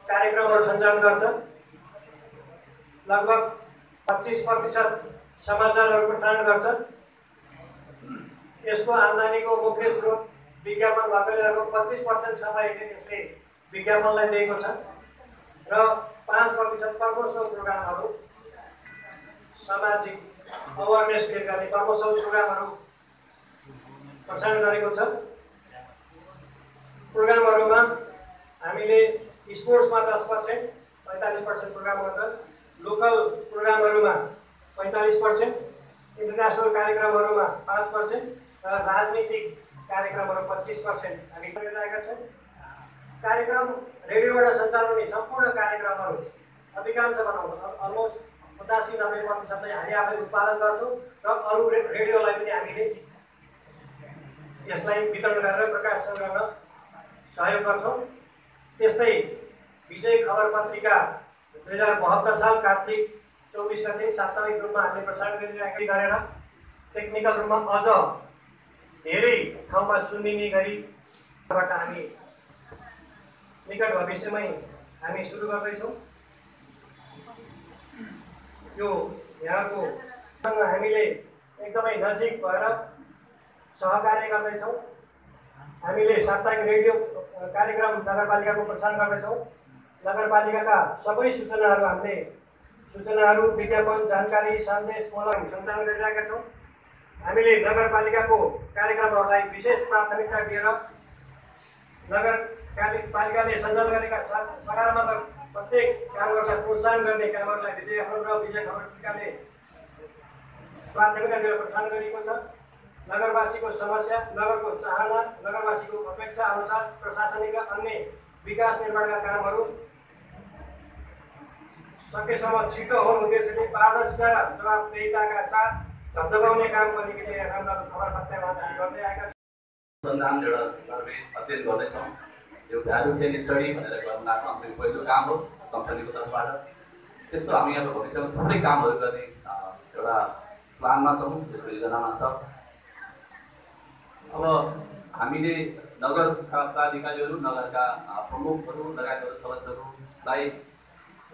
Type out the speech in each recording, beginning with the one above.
कार्यक्रमहरू सञ्चालन गर्छ। लगभग 25% समाचारहरू प्रसारण गर्छ। यसको आम्दानीको मुख्य स्रोत विज्ञापन भएकोले लगभग 25% समय यसले विज्ञापनलाई दिएको छ र 5% प्रमोसनल प्रोग्रामहरू, सामाजिक अवेरनेस क्रिएट गर्ने प्रमोसनल प्रोग्रामहरू प्रसारण गरेको छ। प्रोग्रामहरूमा हामीले स्पोर्ट्समा 10%, 45% प्रोग्राम गर्छ। लोकल प्रोग्रामहरूमा 45%, इन्टरनेसनल कार्यक्रमहरूमा 5% र राजनीतिक कार्यक्रमहरू 25% हामी गरिरहेका छौँ। कार्यक्रम रेडियोबाट सञ्चालन हुने सम्पूर्ण कार्यक्रमहरू अधिकांश भनौँ अलमोस्ट 85-90% चाहिँ हामी आफै उत्पादन गर्छौँ र अरू रेडियोलाई पनि हामीले यसलाई वितरण गरेर प्रकाशन गर्न सहयोग गर्छौँ। त्यस्तै विजय खबर पत्रिका 2072 साल कार्तिक 24 गते साप्ताहिक रूपमा हामीले प्रसारण गरिरहेका गरेर टेक्निकल रूपमा अझ धेरै ठाउँमा सुनिने गरीबाट हामी निकट भविष्यमै हामी सुरु गर्दैछौँ। यो यहाँको हामीले एकदमै नजिक भएर सहकार्य गर्दैछौँ। हामीले साप्ताहिक रेडियो कार्यक्रम नगरपालिकाको प्रसारण गर्दैछौँ। नगरपालिकाका सबै सूचनाहरू, विज्ञापन, जानकारी, सन्देश, मूलक सञ्चालन गरिरहेका छौँ। हामीले नगरपालिकाको कार्यक्रमहरूलाई विशेष प्राथमिकता दिएर नगरपालिकाले सञ्चालन गरेका सकारात्मक प्रत्येक कामहरूलाई प्रोत्साहन गर्ने कामहरूलाई विजय खबर पत्रिकाले प्राथमिकता दिएर प्रसारण गरिएको छ। नगरवासीको समस्या, नगरको चाहना, नगरवासीको अपेक्षा अनुसार प्रशासनिक र अन्य विकास निर्माणका कामहरू सकेसम्म छिटो होस् उद्देश्यले पारदर्शिता र जवाबदेहिताका साथ झकझगाउने काम पनि राम्रो खबर पत्रिकामा हामी गर्दै आएका छौँ। अनुसन्धान एउटा सर्वे अध्ययन गर्दैछौँ। यो भ्यालु चेन स्टडी भनेर गर्न लाग्छ। हाम्रो पहिलो काम हो कम्पनीको तर्फबाट। त्यस्तो हामी अब भविष्यमा थुप्रै कामहरू गर्ने एउटा प्लानमा छौँ, त्यसको योजनामा छ। अब हामीले नगरका प्राधिकारीहरू, नगरका प्रमुखहरू लगायतहरू सदस्यहरूलाई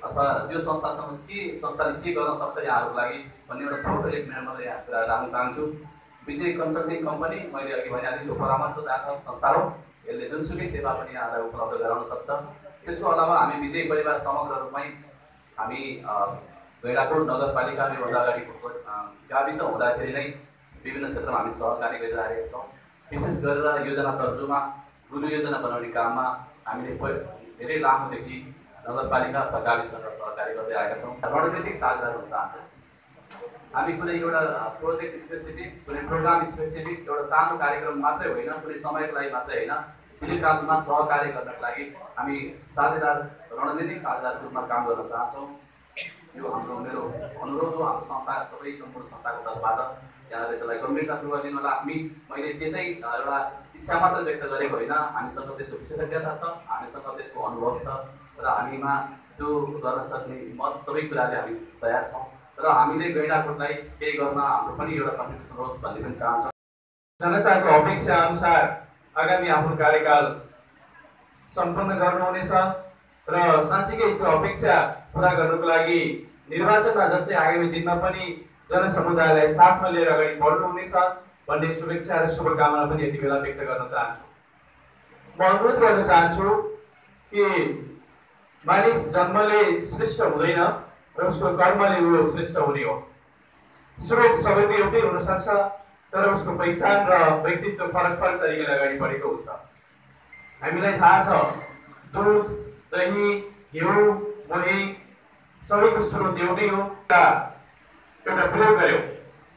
अथवा त्यो संस्थासँग संस्थाले के गर्न सक्छ यहाँहरूको लागि भन्ने एउटा छोटो 1 मिनटमा यहाँ कुरा राख्न चाहन्छु। विजय कन्सल्टिङ कम्पनी मैले अघि भनिहालेँ, यो परामर्शदाता संस्था हो। यसले जुनसुकै सेवा पनि यहाँलाई उपलब्ध गराउन सक्छ। त्यसको अलावा हामी विजय परिवार समग्र रूपमै हामी गैंडाकोट नगरपालिका योभन्दा अगाडि गाविस हुँदाखेरि नै विभिन्न क्षेत्रमा हामी सहकारी गरिरहेका छौँ। विशेष गरेर योजना तर्जुमा, गुरु योजना बनाउने काममा हामीले धेरै लामोदेखि नगरपालिका अथवा गाविससँग सहकारी गर्दै आएका छौँ। रणनीतिक साझेदार हुन चाहन्छौँ। हामी कुनै एउटा प्रोजेक्ट स्पेसिफिक, कुनै प्रोग्राम स्पेसिफिक एउटा सानो कार्यक्रम मात्रै होइन, कुनै समयको लागि मात्रै होइन, दीर्घकालमा सहकार्य गर्नको लागि हामी साझेदार, रणनीतिक साझेदारको रूपमा काम गर्न चाहन्छौँ। यो हाम्रो मेरो अनुरोध हो हाम्रो संस्था सबै सम्पूर्ण संस्थाको तर्फबाट। यहाँले त्यसलाई गम्भीरतापूर्वक लिनु होला। मैले त्यसै एउटा इच्छा मात्र व्यक्त गरेको होइन, हामीसँग त्यसको विशेषज्ञता छ, हामीसँग त्यसको अनुभव छ र हामीमा त्यो गर्न सक्ने हिम्मत सबै कुराले हामी तयार छौँ र हामीले गैंडाकोटलाई केही गर्न हाम्रो पनि एउटा कन्ट्रिब्युसन होस् भन्ने पनि चाहन्छौँ। जनताको अपेक्षा अनुसार आगामी आफ्नो कार्यकाल सम्पन्न गर्नुहुनेछ र साँच्चीकै त्यो अपेक्षा पुरा गर्नको लागि निर्वाचनमा जस्तै आगामी दिनमा पनि जनसमुदायलाई साथमा लिएर अगाडि बढ्नुहुनेछ भन्ने शुभेच्छा र शुभकामना पनि यति बेला व्यक्त गर्न चाहन्छु। म अनुरोध गर्न चाहन्छु कि मानिस जन्मले श्रेष्ठ हुँदैन र उसको कर्मले ऊ श्रेष्ठ हुने हो। स्रोत सबैको एउटै हुन सक्छ, तर उसको पहिचान र व्यक्तित्व फरक तरिकाले अगाडि बढेको हुन्छ। हामीलाई थाहा छ दुध, दही, घिउ, मही सबैको स्रोत एउटै हो। एउटा प्रयोग गर्यो,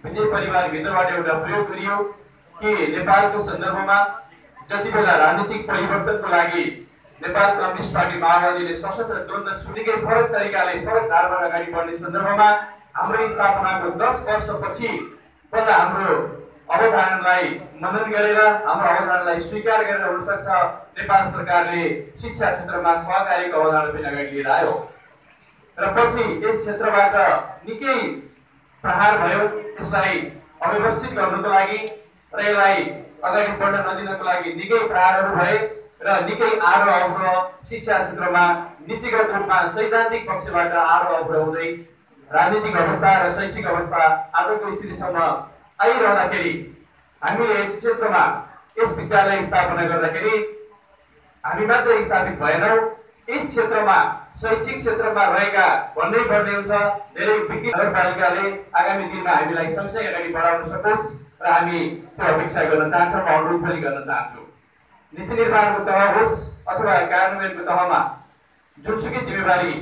विजय परिवारभित्रबाट एउटा प्रयोग गरियो कि नेपालको सन्दर्भमा जति बेला राजनीतिक परिवर्तनको लागि नेपाल कम्युनिस्ट पार्टी माओवादीले सशस्त्र द्वन्द्व सुनिकै फरक तरिकाले फरक धारमा अगाडि बढ्ने सन्दर्भमा हाम्रो स्थापनाको 10 वर्षपछि बल्ल हाम्रो अवधारणालाई मनन गरेर, हाम्रो अवधारणालाई स्वीकार गरेर हुन सक्छ नेपाल सरकारले शिक्षा क्षेत्रमा सहकारीको अवधारणा पनि अगाडि लिएर आयो र पछि यस क्षेत्रबाट निकै प्रहार भयो। यसलाई अव्यवस्थित गर्नको लागि र यसलाई अगाडि बढ्न नदिनको लागि निकै प्रहारहरू भए र निकै आरो अवरोह शिक्षा क्षेत्रमा नीतिगत रूपमा सैद्धान्तिक पक्षबाट आरो अवरोह हुँदै राजनीतिक अवस्था र शैक्षिक अवस्था आजको स्थितिसम्म आइरहँदाखेरि हामीले यस क्षेत्रमा यस विद्यालय स्थापना गर्दाखेरि हामी मात्र स्थापित भएनौँ, यस क्षेत्रमा शैक्षिक क्षेत्रमा रहेका भन्नै पर्ने हुन्छ धेरै विज्ञ नगरपालिकाले आगामी दिनमा हामीलाई सँगसँगै अगाडि बढाउन सकोस् र हामी त्यो अपेक्षा गर्न चाहन्छौँ, अनुरोध पनि गर्न चाहन्छु। नीति निर्माणको तह होस् अथवा कार्यान्वयनको तहमा जुनसुकै जिम्मेवारी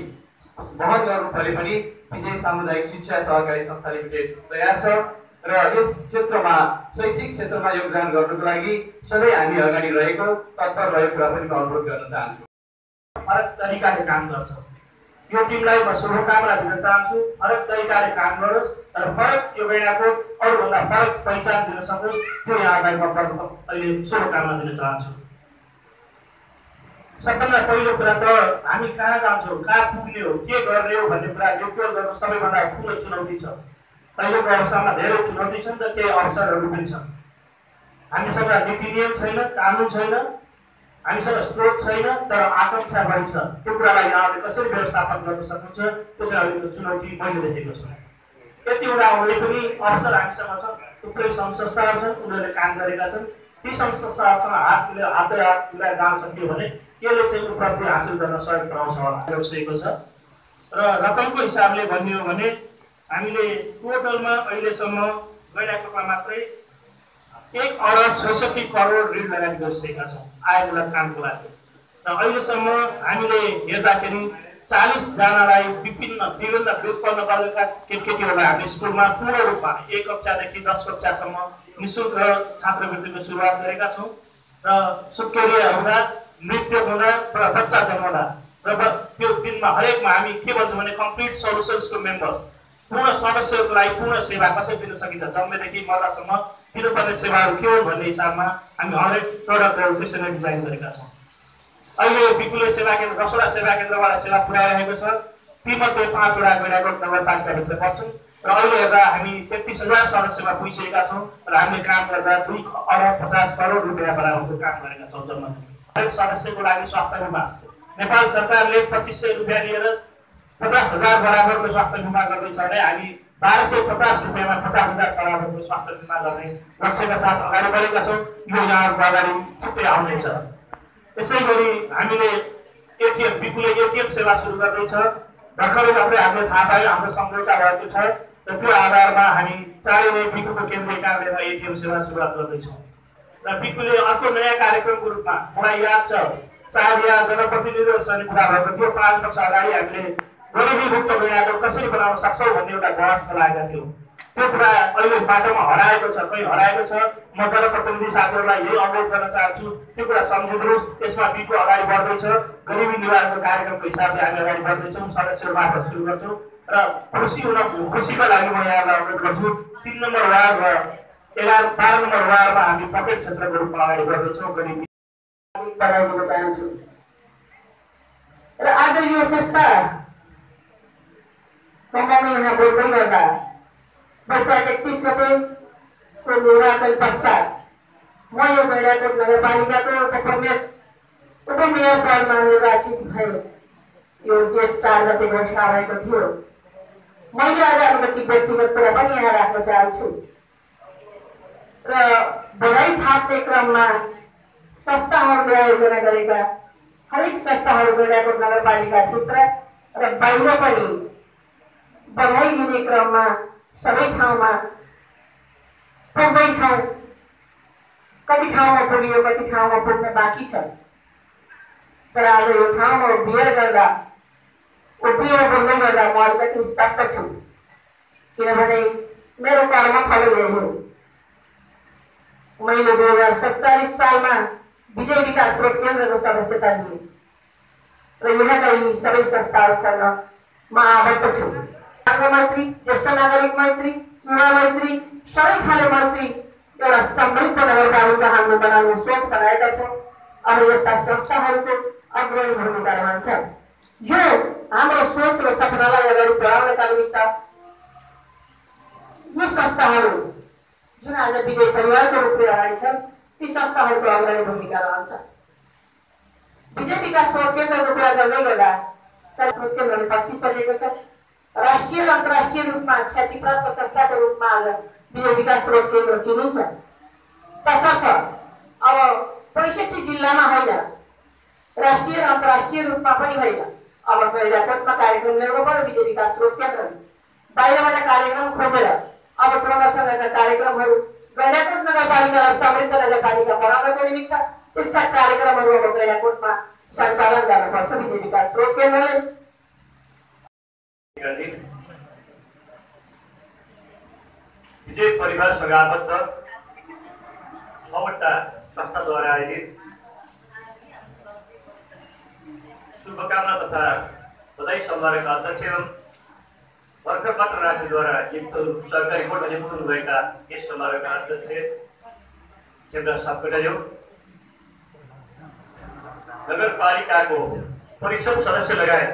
वहन गर्नु परे पनि विजय सामुदायिक शिक्षा सहकारी संस्था लिमिटेड तयार छ र यस क्षेत्रमा शैक्षिक क्षेत्रमा योगदान गर्नको लागि सधैँ हामी अगाडि रहेको तत्पर रहेको कुरा पनि म अनुरोध गर्न चाहन्छु। फरक तरिकाले काम गर्छ, यो टिमलाई म शुभकामना दिन चाहन्छु। फरक तरिकाले काम गरोस् र फरक यो गैँडाको अरूभन्दा फरक पहिचान दिन सकोस्, त्यो यहाँलाई म अहिले शुभकामना दिन चाहन्छु। सबभन्दा पहिलो कुरा त हामी कहाँ जान्छौँ, कहाँ पुग्ने हो, के गर्ने हो भन्ने कुरा निर्धारण गर्नु सबैभन्दा ठुलो चुनौती छ। अहिलेको अवस्थामा धेरै चुनौती छन् र केही अवसरहरू पनि छन्। हामीसँग नीति नियम छैन, कानुन छैन, हामीसँग स्रोत छैन, तर आकांक्षा बढी छ। त्यो कुरालाई यहाँले कसरी व्यवस्थापन गर्न सक्नुहुन्छ, त्यो चाहिँ अहिलेको चुनौती मैले देखेको छु। यति हुँदाहुँदै पनि अवसर हामीसँग छ, थुप्रै सङ्घ संस्थाहरू छन्, उनीहरूले काम गरेका छन्। ती सङ्घ संस्थाहरूसँग हातै हात मिलाएर जान सकियो भने यसले चाहिँ उपलब्धि हासिल गर्न सहयोग पुऱ्याउँछ होला आवश्यक छ। र रकमको हिसाबले भन्ने हो भने हामीले टोटलमा अहिलेसम्म गैँडाकोटमा मात्रै 1 अरब 66 करोड ऋण लगानी गरिसकेका छौँ आयमूलक कामको लागि। र अहिलेसम्म हामीले हेर्दाखेरि 40 जनालाई विभिन्न व्युत्पन्न वर्गका केटीहरूलाई हामीले स्कुलमा पूर्ण रूपमा 1 कक्षादेखि 10 कक्षासम्म निःशुल्क छात्रवृत्तिको सुरुवात गरेका छौँ। र सुत्केरिया हुँदा, मृत्यु हुँदा र बच्चा जन्माउँदा र त्यो दिनमा हरेकमा हामी के भन्छौँ भने कम्प्लिट सोल्युसन्सको मेम्बर्स, पूर्ण सदस्यहरूको लागि पूर्ण सेवा कसरी दिन सकिन्छ, जन्मेदेखि मर्दासम्म दिनुपर्ने सेवाहरू के हो भन्ने हिसाबमा हामी हरेक प्रडक्टहरू त्यसरी डिजाइन गरेका छौँ। अहिले विपुल सेवा केन्द्र 10वटा सेवा केन्द्रबाट सेवा पुर्याइरहेको छ। तीमध्ये 5वटा गैँडाकोट नगरपालिकाभित्र पर्छन् र अहिले हेर्दा हामी 33,000 सदस्यमा पुगिसकेका छौँ र हामीले काम गर्दा 2 अरब 50 करोड रुपियाँ बराबरको काम गरेका छौँ। जम्मा हरेक सदस्यको लागि स्वास्थ्य बिमा नेपाल सरकारले 2500 रुपियाँ लिएर 50,000 बराबरको स्वास्थ्य बिमा गर्दैछ भने हामी 1250 रुपियाँमा 50,000 बराबरको स्वास्थ्य बिमा गर्ने लक्ष्यका साथ अगाडि बढेका छौँ। यो यहाँहरूको अगाडि छुट्टै आउँदैछ। यसै गरी हामीले विपुलले एटिएम सेवा सुरु गर्दैछ। भर्खरै मात्रै हामीले थाहा पायौँ हाम्रो सम्झौता भएको छ र त्यो आधारमा हामी चाँडै नै विपुलको केन्द्रीय कार्यालयमा एटिएम सेवा सुरुवात गर्दैछौँ। र विपुलले अर्को नयाँ कार्यक्रमको रूपमा मलाई याद छ, सायद यहाँ जनप्रतिनिधिहरूसँग कुरा भएको थियो, 5 वर्ष अगाडि हामीले गरिबी मुक्त गैँडाकोट कसरी बनाउन सक्छौँ भन्ने एउटा बहस चलाएका थियौँ। त्यो कुरा अहिले बाटोमा हराएको छ, कहीँ हराएको छ। म जनप्रतिनिधि साथीहरूलाई यही अनुरोध गर्न चाहन्छु, त्यो कुरा सम्झिनुहोस्। यसमा विपु अगाडि बढ्दैछ, गरिबी निवारणको कार्यक्रमको हिसाबले हामी अगाडि बढ्दैछौँ, सदस्यहरूबाट सुरु गर्छौँ र खुसीको लागि म यहाँलाई अनुरोध गर्छु। 3 नम्बर वार्ड र 12 नम्बर वार्डमा हामी पकेट क्षेत्रको रूपमा अगाडि बढ्दैछौँ। गरिबी बनाइदिन चाहन्छु। र आज यो संस्था यहाँ बोल्दै गर्दा वैशाख 31 गतेको निर्वाचन पश्चात म यो गैँडाकोट नगरपालिकाको उपमेयर पदमा निर्वाचित भए। यो जेठ 4 गते घोषणा भएको थियो। मैले आज अलिकति व्यक्तिगत कुरा पनि यहाँ राख्न चाहन्छु र बधाई थाप्ने क्रममा संस्थाहरूले आयोजना गरेका हरेक संस्थाहरू गैँडाकोट नगरपालिकाभित्र र बाहिर पनि बधाई दिने क्रममा सबै ठाउँमा पुग्दैछौँ। कति ठाउँमा पुग्यो, कति ठाउँमा पुग्न बाँकी छ। तर आज यो ठाउँमा उभिएर बोल्दै गर्दा म अलिकति स्तब्ध छु, किनभने मेरो कर्मफल यही हो। मैले 2047 सालमा विजय विकास स्रोत केन्द्रको सदस्यता लिएँ र यहाँका यी सबै संस्थाहरूसँग म आबद्ध छु। मैत्री, ज्येष्ठ नागरिक मैत्री, युवा मैत्री, सबै खाले मैत्री एउटा समृद्ध नगरपालिका हामीले बनाउने सोच बनाएका छौँ। अब यस्ता संस्थाहरूको अग्रणी भूमिका रहन्छ। यो हाम्रो सोच र सपनालाई अगाडि बढाउनका निमित्त यी संस्थाहरू जुन आज विजय परिवारको रूपले अगाडि छन्, ती संस्थाहरूको अग्रणी भूमिका रहन्छ। विजय विकास स्रोत केन्द्रको कुरा गर्दै गर्दा स्रोत केन्द्रले पस्किसकेको छ। राष्ट्रिय र अन्तर्राष्ट्रिय रूपमा ख्यातिप्राप्त संस्थाको रूपमा आज विजय विकास स्रोत केन्द्र चिनिन्छ। तसर्थ अब 65 जिल्लामा होइन, राष्ट्रिय र अन्तर्राष्ट्रिय रूपमा पनि होइन, अब गैंडाकोटमा कार्यक्रम ल्याउनु पर्यो। विजय विकास स्रोत केन्द्रले बाहिरबाट कार्यक्रम खोजेर अब प्रदर्शनका कार्यक्रमहरू गैंडाकोट नगरपालिकालाई समृद्ध नगरपालिका बनाउनको निमित्त यस्ता कार्यक्रमहरू अब गैंडाकोटमा सञ्चालन गर्नुपर्छ विजय विकास स्रोत केन्द्रले। विजय परिवारसँग आबद्ध 6वटा संस्थाद्वारा आयोजित शुभकामना तथा बधाई समारोहका अध्यक्ष एवं भर्खर मात्र राज्यद्वारा सरकारी बोर्डमा नियुक्त हुनुभएका यस समारोहका अध्यक्ष शिवराज सापकोटाज्यू, नगरपालिकाको परिषद सदस्य लगायत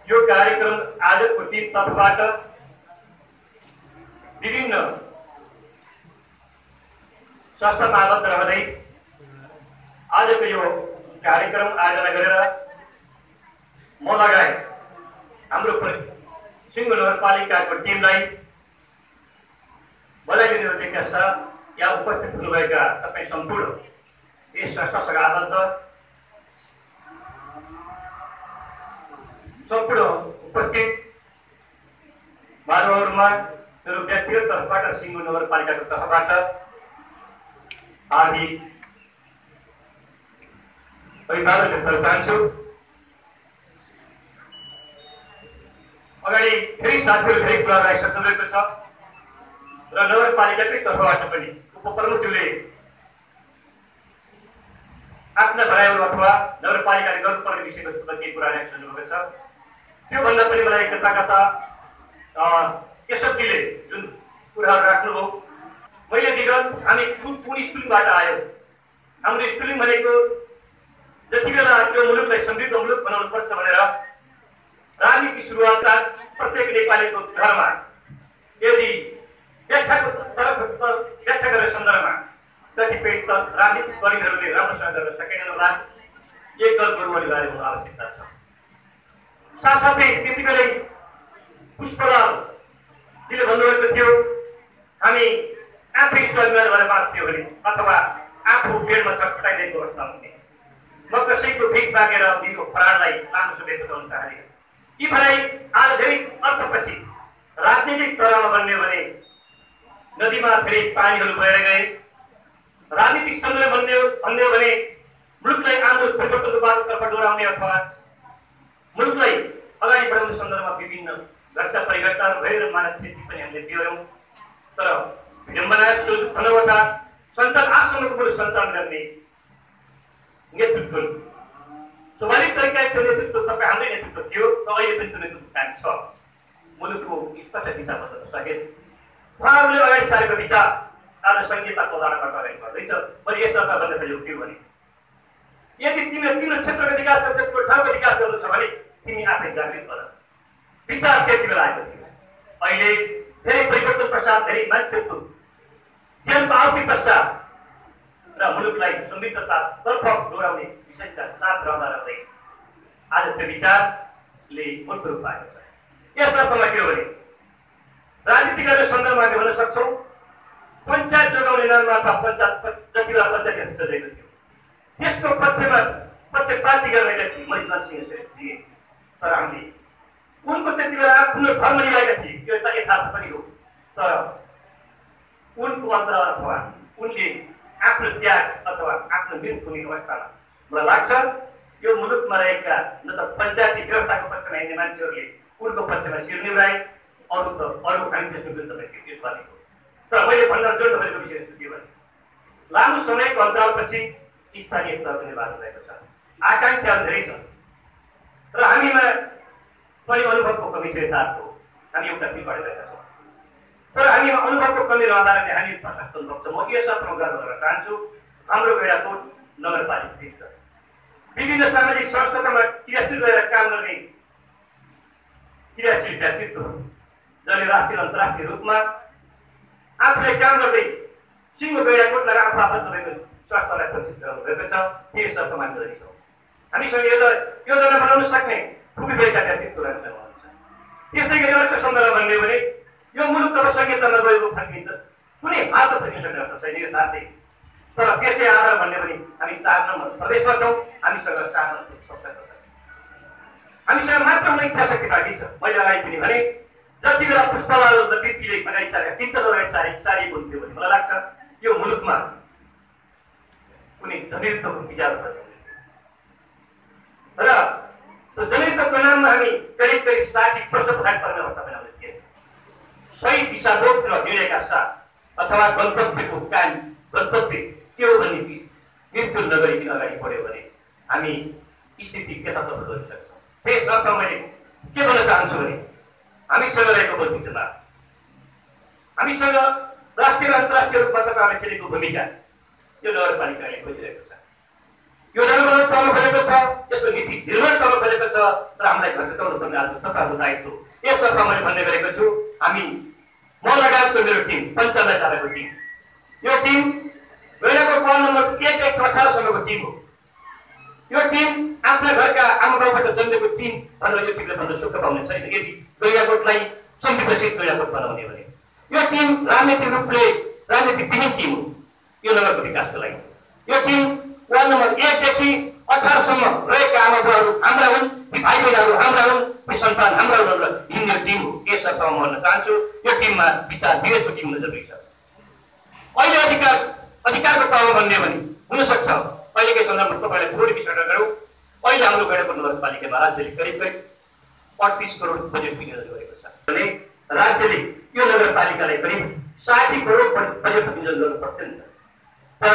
यो कार्यक्रम आयोजकको टिम तर्फबाट विभिन्न संस्थामा आबद्ध रहँदै आजको यो कार्यक्रम आयोजना गरेर म लगायत हाम्रो सिङ्गो नगरपालिकाको टिमलाई बधाई दिनुका साथ यहाँ उपस्थित हुनुभएका तपाईँ सम्पूर्ण यस संस्थासँग आबद्ध सम्पूर्ण उपस्थित महानुभावहरूमा मेरो व्यक्तिगत तर्फबाट सिङ्गो नगरपालिकाको तर्फबाट हार्दिक अभिवादन व्यक्त गर्न चाहन्छु। अगाडि फेरि साथीहरू धेरै कुराहरू आइसक्नु भएको छ र नगरपालिकाकै तर्फबाट पनि उपप्रमुखज्यूले आफ्ना भनाइहरू अथवा नगरपालिकाले गर्नुपर्ने विषयवस्तुमा केही कुराहरू राखिसक्नु भएको छ। त्योभन्दा पनि मलाई कता कता केशवजीले जुन कुराहरू राख्नुभयो, मैले विगत हामी कुन स्कुलिङबाट आयो, हाम्रो स्कुलिङ भनेको जति बेला यो मुलुकलाई समृद्ध मुलुक बनाउनु पर्छ भनेर राजनीति सुरुवातका प्रत्येक नेपालीको घरमा यदि व्याख्या गर्ने सन्दर्भमा कतिपय राजनीतिक कर्मीहरूले राम्रोसँग गर्न सकेनन् होला, एक दल गर्नु अनिवार्य हुनु आवश्यकता छ। साथसाथै त्यति बेलै पुष्पलालजीले भन्नुभएको थियो हामी आफै स्वाभिमान भएर बाँच्थ्यो भने अथवा आफू पेटमा छटपटाइदिएको अवस्था हुने, म कसैको भिख मागेर मेरो प्राणलाई लामो समय बचाउन चाहदिनँ। यी भनाइ आज धेरै अर्थपछि राजनीतिक तरामा बन्यो भने नदीमा धेरै पानीहरू बहेर गए, राजनीतिक सन्दर्भ भन्यो भने मुलुकलाई आमूल परिवर्तनको बाटोतर्फ डोराउने अथवा मुलुकलाई अगाडि बढाउने सन्दर्भमा विभिन्न घटना परिघटनाहरू भएर मानव क्षति पनि हामीले बिहोर्यौँ। तर विडम्बना अनवटा सञ्चार आश्रमको पनि सञ्चालन गर्ने नेतृत्व स्वाभाविक तरिकाले त्यो नेतृत्व तपाईँ हाम्रै नेतृत्व थियो र अहिले पनि त्यो नेतृत्व कायम छ। मुलुकको स्पष्ट दिशाबद्ध सकेत उहाँहरूले अगाडि सारेको विचार आज संहिताको उदाहरणबाट अगाडि बढ्दैछ। मैले यस अर्थ भन्न खोजेको थियो भने यदि तिम्रो क्षेत्रको विकास गर्छ, तिम्रो ठाउँको विकास गर्नु छ भने तिमी आफै जागृत गर। विचार त्यति बेला आएको थियो। अहिले धेरै परिवर्तन पश्चात धेरै मान्छेको जेलको आवृत्ति पश्चात र मुलुकलाई समृद्धतातर्फ डोराउने विशेषका साथ रहँदै आज त्यो विचारले मूर्त रूप पाएको छ। यस अर्थमा के हो भने राजनीति गर्ने सन्दर्भमा हामी भन्न सक्छौँ पञ्चायत जोगाउने नाममा अथवा पञ्चायत जति बेला पञ्चायत चलेको थियो त्यसको पक्षपाती गर्ने व्यक्ति मणिजमान सिंह श्रेष्ठ थिए। तर हामीले उनको त्यति बेला आफ्नो धर्म निभाएका थिए, यो एउटा यथार्थ पनि हो। तर उनको अन्तर अथवा उनले आफ्नो त्याग अथवा आफ्नो मृत्यु हुने अवस्थामा मलाई लाग्छ यो मुलुकमा रहेका न त पञ्चायती व्यवस्थाको पक्षमा हिँड्ने मान्छेहरूले उनको पक्षमा शिर निभाए, अरू हामी त्यसको विरुद्धमा थियो यसपालिको। तर मैले भन्न जोड्न खोजेको विषय के भने लामो समयको अन्तरालपछि स्थानीय तहको निर्वाचन भएको छ, आकाङ्क्षाहरू धेरै छ र हामीमा पनि अनुभवको कमी छ। यथार्थ हो, हामी एउटा पिछाडि रहेका छौँ। तर हामीमा अनुभवको कमी रहँदाखेरि हामी प्रशस्त अनुभव छ। म यस अर्थमा गर्व गर्न चाहन्छु हाम्रो गैंडाकोट नगरपालिकाभित्र विभिन्न सामाजिक संस्थामा क्रियाशील रहेर काम गर्ने क्रियाशील व्यक्तित्व जसले राष्ट्रिय अन्तर्राष्ट्रिय रूपमा आफूले काम गर्दै सिङ्गो गैंडाकोटलाई आफू आबद्ध भएको स्वास्थ्यलाई वञ्चित गराउनु भएको छ। त्यही शर्त मान्दै रहेछौँ। हामीसँग योजना बनाउन सक्ने खुबी भएका व्यक्तित्वहरू हामीसँग हुनुहुन्छ। त्यसै गरी अर्को सन्दर्भ भन्ने भने यो मुलुक तब संहिता नगएको फर्किन्छ, कुनै हात फर्किन सक्ने अवस्था छैन यो तार्दै। तर त्यसै आधार भन्ने पनि हामी 4 नम्बर प्रदेशमा छौँ। हामीसँग साधन हामीसँग मात्र म इच्छा शक्ति बाँकी छ। मैले अगाडि पनि भने जति बेला पुष्पलाल र बिपीले अगाडि सारेका चिन्तन अगाडि सारिएको हुन्थ्यो भने मलाई लाग्छ यो मुलुकमा कुनै जनयुद्धको विचार गर्नु र त्यो जनयुद्धको नाममा हामी करिब 60 वर्ष पछाडि पर्ने अवस्था बनाउने थिए। सही दिशाबोधतिर हिँडेका साथ अथवा गन्तव्यको गन्तव्य के हो भन्ने मृत्यु नगरिकन अगाडि बढ्यो भने हामी स्थिति त्यतातर्फ गर्न सक्छौँ। त्यस अर्थमा मैले के भन्न चाहन्छु भने हामीसँग रहेको बौद्धिक जनाव, हामीसँग राष्ट्रिय र अन्तर्राष्ट्रिय रूपमा तपाईँहरूले खेलेको भूमिका यो नगरपालिकाले खोजिरहेको छ। योजना बनाउन तल खोजेको छ, यसको नीति निर्माण तल खोजेको छ र हामीलाई घचाउनु पर्ने आज तपाईँहरूको दायित्व। यस अर्थमा मैले भन्ने गरेको छु, हामी म लगायतको मेरो टिम 95 जनाको टिम, यो टिम गैराको वार्ड नम्बर 1 देखि 18 सम्मको टिम हो। यो टिम आफ्ना घरका आमा बाबुबाट जन्मेको टिम भनेर यो टिमले भन्न सुख पाउने छैन। यदि गैराकोटलाई संविकसित गैराकोट बनाउने भने यो टिम राजनीतिविहीन टिम हो यो नगरको विकासको लागि। यो टिम वार्ड नम्बर 1 देखि 18 सम्म रहेका आमा बुवाहरू हाम्रा हुन्, ती भाइ बहिनीहरू हाम्रा हुन्, ती सन्तान हाम्रा हुन् र हिँड्ने टिम हो। यस अर्थमा म भन्न चाहन्छु यो टिममा विचार विवेकको टिम हुन जरुरी छ। अहिले अधिकारको तहमा भन्ने भने हुनसक्छ अहिलेकै सन्दर्भमा तपाईँलाई थोरै विचार गरौँ। अहिले हाम्रो गैराकोट नगरपालिकामा राज्यले करिब 38 करोड बजेट विनियोजन गरेको छ भने राज्यले यो नगरपालिकालाई करिब 60 करोड बजेट विनियोजन गर्नु पर्थ्यो नि। तर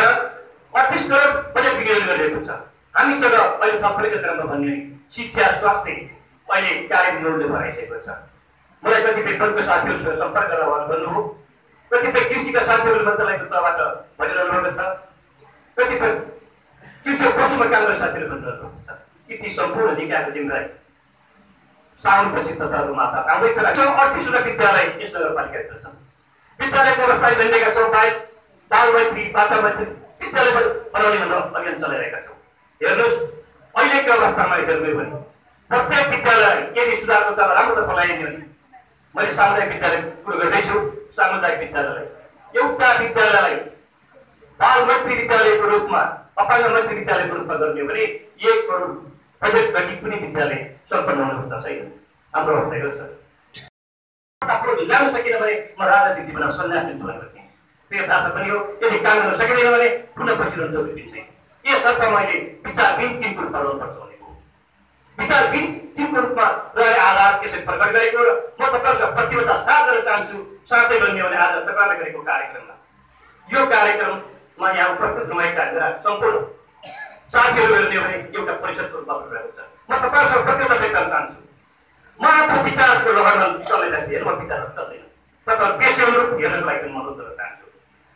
38 करोड बजेट विनियोजन गरिरहेको छ। हामीसँग अहिले सबैको क्रममा भन्ने शिक्षा स्वास्थ्य अहिले कार्यान्वयनले भराइसकेको छ। मलाई कतिपय वनका साथीहरूसँग सम्पर्क गरेर उहाँले भन्नुभयो, कतिपय कृषिका साथीहरूले मन्त्रालयको तहबाट भनिरहनु भएको छ, कतिपय कृषि पशुमा काम गर्ने साथीहरूले भनिरहनु भएको छ कि ती सम्पूर्ण निकायको जिम्मेवारी साउनपछि तपाईँहरू माथा आउँदैछ। 38वटा विद्यालय यस नगरपालिकाभित्र छन्। विद्यालयको अवस्था भनिरहेका छौँ, बाल मैत्री वाता मैत्री विद्यालय बनाउने भनेर अभियान चलाइरहेका छौँ। हेर्नुहोस् अहिलेको अवस्थामा हेर्नु भने प्रत्येक विद्यालय यदि सुधारको तल राम्रोतर्फ लगाइदियो भने मैले सामुदायिक विद्यालय कुरो गर्दैछु। सामुदायिक विद्यालयलाई एउटा विद्यालयलाई बाल मैत्री विद्यालयको रूपमा अपाङ्ग मैत्री विद्यालयको रूपमा गर्ने भने 1 करोड बजेट गरी कुनै विद्यालय सम्पन्न हुन सक्छ छैन। हाम्रो अवस्था यो छ। आफ्नो जान सकिन भने म राजनीतिक जीवनमा सन्यास लिन्छु भनेको थिएँ। त्यो यथार्थ पनि हो। यदि काम गर्न सकिँदैन भने पुनः बसिरहन्छ दिन्छ। यस अर्थमा मैले विचारविहीन टिमको रूपमा रहनुपर्छ भनेको विचारविहीन टिमको रूपमा रहेर आधार यसरी प्रकट गरेको र म तपाईँहरूसँग प्रतिबद्धता साथ गर्न चाहन्छु। साँच्चै भन्ने भने आज तपाईँहरूले गरेको कार्यक्रममा यो कार्यक्रममा यहाँ उपस्थित रमाएका मेरा सम्पूर्ण साथीहरू हेर्ने भने एउटा परिषदको रूपमा रहेको छ। म तपाईँहरूसँग प्रतिबद्धता व्यक्त गर्न चाहन्छु। म आफ्नो विचारको लहरमा चल्दैदाखेरि म विचारहरू चल्दैन। तपाईँहरू देशहरू हेर्नको लागि म अनुरोध गर्न चाहन्छु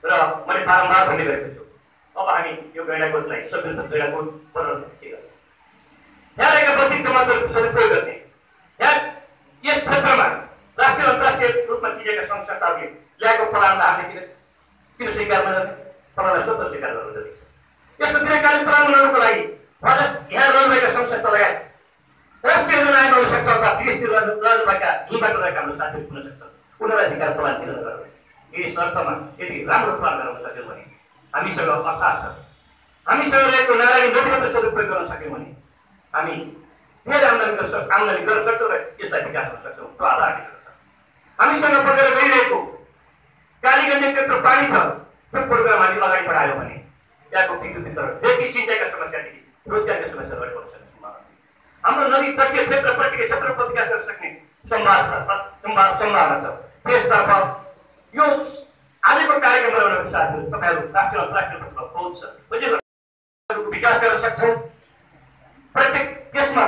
र मैले बारम्बार भन्ने गरेको छु। अब हामी यो गैराकोटलाई सबै गैराकोट बनाउन के गर्ने, यहाँ रहेका बौद्धिक जमातहरूको सदुपयोग गर्ने, यहाँ यस क्षेत्रमा राष्ट्रिय अन्तर्राष्ट्रिय रूपमा चिनेका संस्थाहरूले ल्याएको प्लानलाई हामीले किन स्वीकार नगर्ने? प्लानलाई स्वतः स्वीकार गर्नु जरुरी छ। यसको दीर्घकालीन प्लान बनाउनको लागि यहाँ रहनुभएका संस्था लगायत राष्ट्रिय योजना आयोग हुन सक्छ अथवा विदेशतिर रहनुभएका हिमालको रहेका हाम्रो साथीहरू हुन सक्छ। उनीहरूलाई स्वीकार प्लान किन नगर्ने? यस अर्थमा यदि राम्रो प्लान गराउन सक्यो भने हामीसँग अर्थाह छ। हामीसँग रहेको नारायणी नदी मात्र सदुपयोग गर्न सक्यौँ भने हामी धेरै आम्दानी गर्न सक्छौँ र यसलाई विकास गर्न सक्छौँ। त्यो आधार छ। हामीसँग बगेर गइरहेको कालीगण्डे त्यत्रो पानी छ, त्यो प्रोग्राम हामी अगाडि बढायौँ भने यहाँको विद्युत वितरणदेखि सिँचाइका समस्यादेखि रोजगारका समस्या अगाडि बढ्न सक्ने सम्भावना छ। हाम्रो नदी तटीय क्षेत्र प्रकृति क्षेत्रको विकास गर्न सक्ने सम्भावना छ। त्यसतर्फ यो आजको कार्यक्रम बनाउनको साथीहरू तपाईँहरू राष्ट्रिय अन्तर्राष्ट्रिय पक्षमा पहुँच छ। विकास गर्न सक्छौँ। प्रत्येक देशमा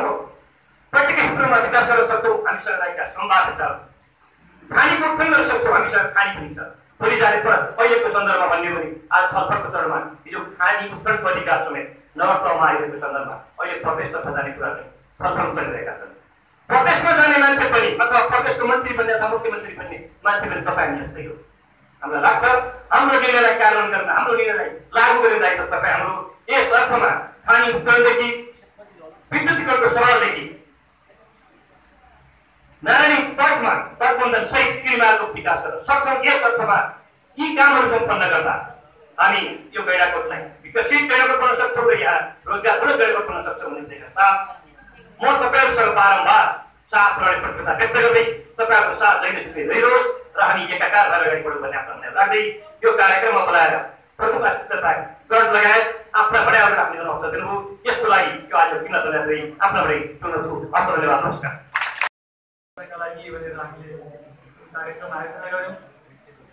प्रत्येक क्षेत्रमा विकास गर्न सक्छौँ। हामीसँग रहेका सम्भाव्यता खानीको उत्थान गर्न सक्छौँ। हामीसँग खानी पनि छ। भोलि जाने अहिलेको सन्दर्भमा भन्यो भने आज छलफलको चरणमा हिजो खानी उत्थानको अधिकार समेत नगरतहमा आइरहेको सन्दर्भमा अहिले प्रदेशतर्फ जाने कुराहरू छलफल चलिरहेका छन्। प्रदेशमा जाने मान्छे पनि अथवा प्रदेशको मन्त्री बन्ने अथवा मुख्यमन्त्री बन्ने मान्छे पनि तपाईँ हामी जस्तै हो। हामीलाई लाग्छ हाम्रो निर्णयलाई कार्यान्वयन गर्न, हाम्रो निर्णयलाई लागू गर्ने दायित्व तपाईँ हाम्रो यस अर्थमा खानी उत्तरदेखि विद्युतीकरणको सवालदेखि नारायणी तटबन्धन सहित किरिमालको विकास गर्न सक्छौँ। यस अर्थमा यी कामहरू सम्पन्न गर्दा हामी यो गैंडाकोटलाई विकसित गैंडाकोट बन्न सक्छौँ र यहाँ रोजगारपूर्ण गैंडाकोट बन्न सक्छौँ भन्ने उद्देश्य साथ म तपाईँहरूसँग बारम्बार साथ रहने प्रतिबद्धता व्यक्त गर्दै तपाईँहरूको साथ जहिलेसुकै रहिरहोस् र हामी एकाकार भएर अगाडि बढौँ भन्ने आफ्नो राख्दै यो कार्यक्रममा बोलाएर प्रमुख अतिथिता गण लगायत आफ्ना बडाइहरू राख्ने अवसर दिनुभयो। यसको लागि यो आज किन धन्यवाद आफ्नाबाटै टुङ्गो अर्थ धन्यवाद। नमस्कार। लागि भनेर हामीले कार्यक्रम आयोजना गऱ्यौँ।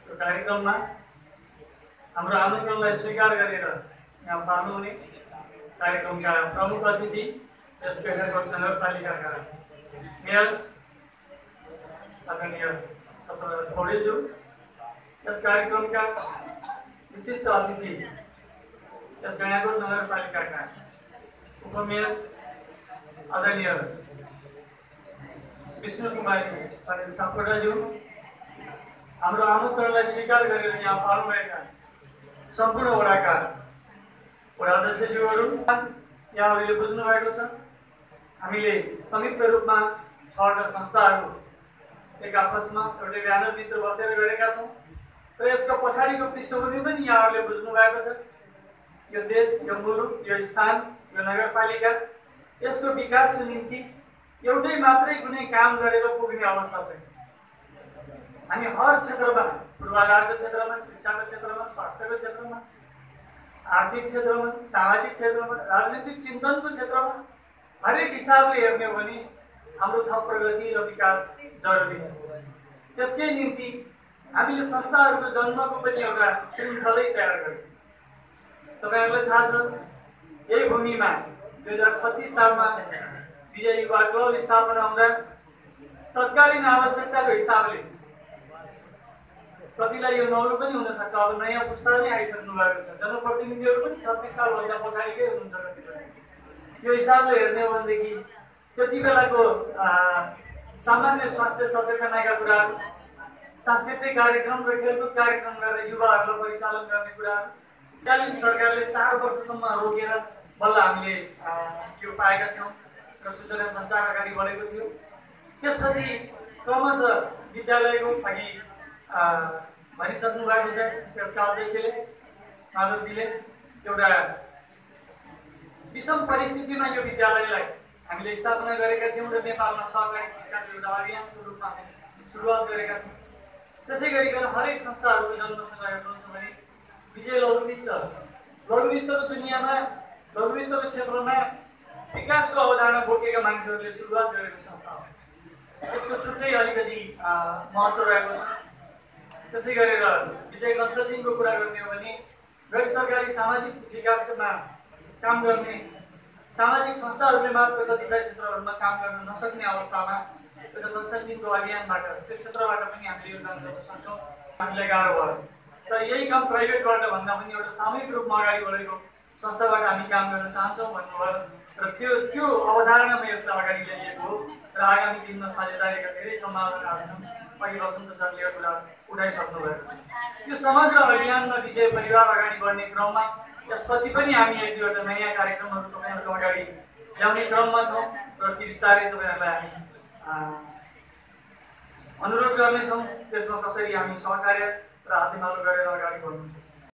यो कार्यक्रममा हाम्रो आमन्त्रणलाई स्वीकार गरेर यहाँ पाल्नुहुने कार्यक्रमका प्रमुख अतिथि यस गैंडाकोट नगरपालिकाका मेयर आदरणीय छत्रराज पौडेलज्यू, यस कार्यक्रमका विशिष्ट अतिथि यस गैंडाकोट नगरपालिकाका उपमेयर आदरणीय विष्णु कुमारी पाटिल सापकोटाज्यू, हाम्रो आमन्त्रणलाई स्वीकार गरेर यहाँ पाल्नुभएका सम्पूर्ण वडाका वडाध्यक्षज्यूहरू, यहाँहरूले बुझ्नु भएको छ हामीले संयुक्त रूपमा 6वटा संस्थाहरू एक आपसमा एउटै ब्यानरभित्र बसेर गरेका छौँ र यसको पछाडिको पृष्ठभूमि पनि यहाँहरूले बुझ्नु भएको छ। यो देश, यो मुलुक, यो स्थान, यो नगरपालिका यसको विकासको निम्ति एउटै मात्रै कुनै काम गरेर पुग्ने अवस्था छैन। हामी हर क्षेत्रमा, पूर्वाधारको क्षेत्रमा, शिक्षाको क्षेत्रमा, स्वास्थ्यको क्षेत्रमा, आर्थिक क्षेत्रमा, सामाजिक क्षेत्रमा, राजनीतिक चिन्तनको क्षेत्रमा हरेक हिसाबले हेर्ने हो भने हाम्रो थप प्रगति र विकास जरुरी छ। त्यसकै निम्ति हामीले संस्थाहरूको जन्मको पनि एउटा श्रृङ्खलै तयार गर्यौँ। तपाईँहरूलाई थाहा छ यही भूमिमा 2036 सालमा विजय युवा क्लब स्थापना हुँदा तत्कालीन आवश्यकताको हिसाबले कतिलाई यो नौलो पनि हुन सक्छ, अब नयाँ पुस्ता नै आइसक्नु भएको छ, जनप्रतिनिधिहरू पनि 36 सालभन्दा पछाडिकै हुनुहुन्छ कतिपय। यो हिसाबले हेर्ने हो भनेदेखि त्यति बेलाको सामान्य स्वास्थ्य सचेतनाका कुराहरू, सांस्कृतिक कार्यक्रम र खेलकुद कार्यक्रम गरेर युवाहरूलाई परिचालन गर्ने कुराहरू तत्कालीन सरकारले 4 वर्षसम्म रोकेर बल्ल हामीले यो पाएका थियौँ र सूचना सञ्चार अगाडि बढेको थियो। त्यसपछि क्रमशः विद्यालयको अघि भनिसक्नु भएको छ त्यसका अध्यक्षले माधवजीले, एउटा विषम परिस्थितिमा यो विद्यालयलाई हामीले स्थापना गरेका थियौँ र नेपालमा सहकारी शिक्षाको एउटा अभियानको रूपमा सुरुवात गरेका थियौँ। त्यसै गरिकन हरेक संस्थाहरूको जन्मसँग हेर्नुहुन्छ भने विजय लघुवित्तको दुनियाँमा, लघुवित्तको क्षेत्रमा विकासको अवधारणा बोकेका मान्छेहरूले सुरुवात गरेको संस्था हो। यसको छुट्टै अलिकति महत्त्व रहेको छ। त्यसै गरेर विजय कन्सल्टिङको कुरा गर्ने हो भने गैर सरकारी सामाजिक विकासमा काम गर्ने सामाजिक संस्थाहरूले मात्र कतिपय क्षेत्रहरूमा काम गर्न नसक्ने अवस्थामा एउटा कन्सल्टिङको अभियानबाट त्यो क्षेत्रबाट पनि हामीले योगदान गर्न सक्छौँ। हामीलाई गाह्रो भयो, तर यही काम प्राइभेटबाट भन्दा पनि एउटा सामूहिक रूपमा अगाडि बढेको संस्थाबाट हामी काम गर्न चाहन्छौँ भन्नुभयो र त्यो अवधारणामा यसलाई अगाडि ल्याइएको हो र आगामी दिनमा साझेदारीका धेरै सम्भावनाहरू छन्। अघि वसन्त सरले यो कुरा उठाइसक्नु भएको छ। यो समग्र अभियानमा विजय परिवार अगाडि बढ्ने क्रममा यसपछि पनि हामी 1-2वटा नयाँ कार्यक्रमहरू तपाईँहरूको अगाडि ल्याउने क्रममा छौँ र ती बिस्तारै तपाईँहरूलाई हामी अनुरोध गर्नेछौँ। त्यसमा कसरी हामी सहकार्य र हातेमालो गरेर अगाडि बढ्नु सक्छौँ।